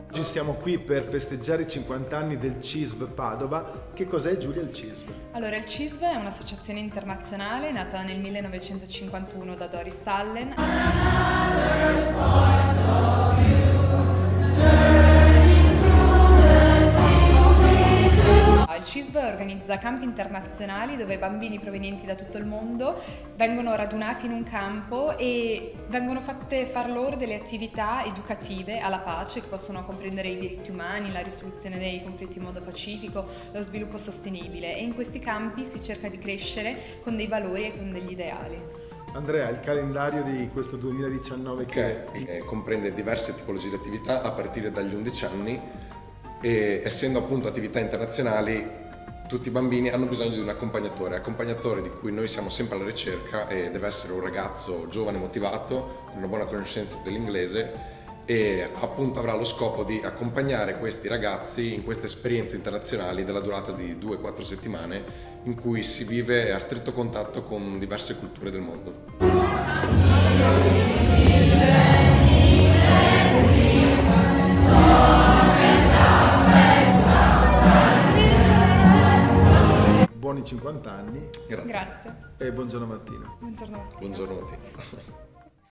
Oggi siamo qui per festeggiare i 50 anni del CISV Padova. Che cos'è, Giulia, il CISV? Allora, il CISV è un'associazione internazionale nata nel 1951 da Doris Allen. Il CISV organizza campi internazionali dove bambini provenienti da tutto il mondo vengono radunati in un campo e vengono fatte far loro delle attività educative alla pace che possono comprendere i diritti umani, la risoluzione dei conflitti in modo pacifico, lo sviluppo sostenibile, e in questi campi si cerca di crescere con dei valori e con degli ideali. Andrea, il calendario di questo 2019 che comprende diverse tipologie di attività a partire dagli 11 anni. E essendo appunto attività internazionali, tutti i bambini hanno bisogno di un accompagnatore di cui noi siamo sempre alla ricerca, e deve essere un ragazzo giovane, motivato, con una buona conoscenza dell'inglese, e appunto avrà lo scopo di accompagnare questi ragazzi in queste esperienze internazionali della durata di 2-4 settimane, in cui si vive a stretto contatto con diverse culture del mondo. Buoni 50 anni. Grazie. Grazie. E buongiorno Martina. Buongiorno. Buongiorno Martina.